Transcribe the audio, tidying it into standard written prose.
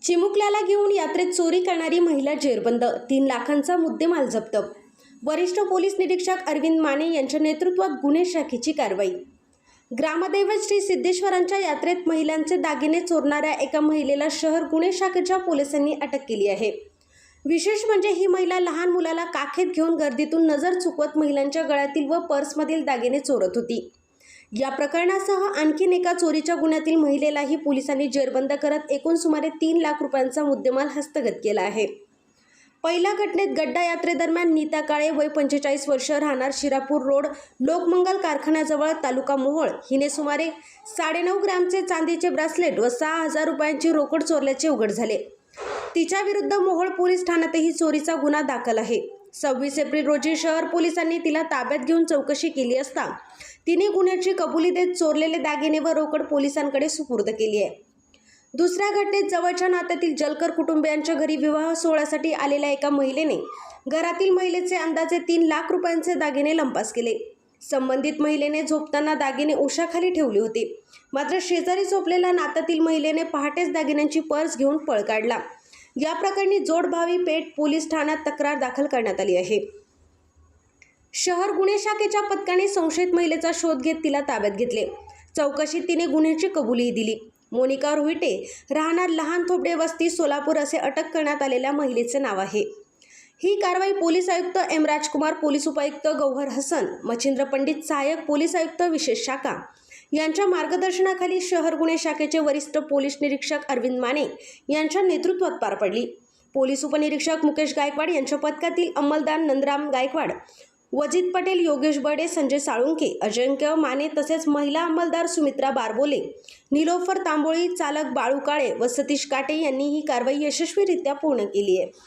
चिमुकल्याला घेऊन यात्रेत चोरी करणारी महिला जेरबंद, 3 लाखांचा मुद्देमाल जप्त। वरिष्ठ पोलीस निरीक्षक अरविंद माने यांच्या नेतृत्वात गुन्हे शाखेची कारवाई। ग्रामदैवत श्री सिद्धेश्वरांच्या यात्रेत महिलांचे दागिने चोरणाऱ्या एका महिलेला शहर गुन्हे शाखेच्या पोलिसांनी अटक केली आहे। विशेष म्हणजे ही महिला लहान मुलाला काखेत घेऊन गर्दीतून नजर चुकवत महिलांच्या गळ्यातील व पर्समधील दागिने चोरत होती। या प्रकरणासह आणखीन एका चोरीच्या गुन्ह्यातील महिलेलाही पोलिसांनी जेरबंद करत एकूण सुमारे 3 लाख रुपयांचा मुद्देमाल हस्तगत केला आहे। पहिल्या घटनेत गड्डा यात्रेदरम्यान नीता काळे वय 45 वर्ष राहणार शिरापूर रोड लोकमंगल कारखान्याजवळ तालुका मोहोळ हिने सुमारे 9.5 ग्रॅमचे चांदीचे ब्रासलेट व 6,000 रुपयांची रोकड चोरल्याचे उघड झाले। तिच्या विरुद्ध मोहोळ पोलीस ठाण्यातही चोरीचा गुन्हा दाखल आहे। 26 एप्रिल रोजी शहर पोलिसांनी तिला ताब्यात घेऊन चौकशी केली असता तिने गुन्ह्याची कबुली देत चोरलेले दागिने व रोकड पोलिसांकडे सुपूर्द केली आहे। दुसऱ्या घटनेत जवळच्या नात्यातील जलकर कुटुंबियांच्या घरी विवाह सोहळ्यासाठी आलेल्या एका महिलेने घरातील महिलेचे अंदाजे 3 लाख रुपयांचे दागिने लंपास केले। संबंधित महिलेने झोपताना दागिने उशाखाली ठेवले होते, मात्र शेजारी झोपलेल्या नात्यातील महिलेने पहाटेच दागिन्यांची पर्स घेऊन पळ काढला। या प्रकरणी जोडभावी पेठ पोलीस ठाण्यात तक्रार दाखल करण्यात आली आहे। शहर गुन्हे शाखेच्या पथकाने संशयित महिलेचा शोध घेत तिला ताब्यात घेतले। चौकशीत तिने गुन्ह्याची कबुलीही दिली। मोनिका रोहिटे राहणार लहान थोपडे वस्ती सोलापूर असे अटक करण्यात आलेल्या महिलेचे नाव आहे। ही कारवाई पोलीस आयुक्त एम राजकुमार, पोलीस उपायुक्त गौहर हसन, मच्छिंद्र पंडित, सहाय्यक पोलीस आयुक्त विशेष शाखा यांच्या मार्गदर्शनाखाली शहर गुन्हे शाखेचे वरिष्ठ पोलीस निरीक्षक अरविंद माने यांच्या नेतृत्वात पार पडली। पोलीस उपनिरीक्षक मुकेश गायकवाड यांच्या पथकातील अंमलदार नंदराम गायकवाड, वजीद पटेल, योगेश बर्डे, संजय साळुंखे, अजिंक्य माने तसेच महिला अंमलदार सुमित्रा बारबोले, निलोफर तांबोळी, चालक बाळू काळे व सतीश काटे यांनी ही कारवाई यशस्वीरित्या पूर्ण केली आहे।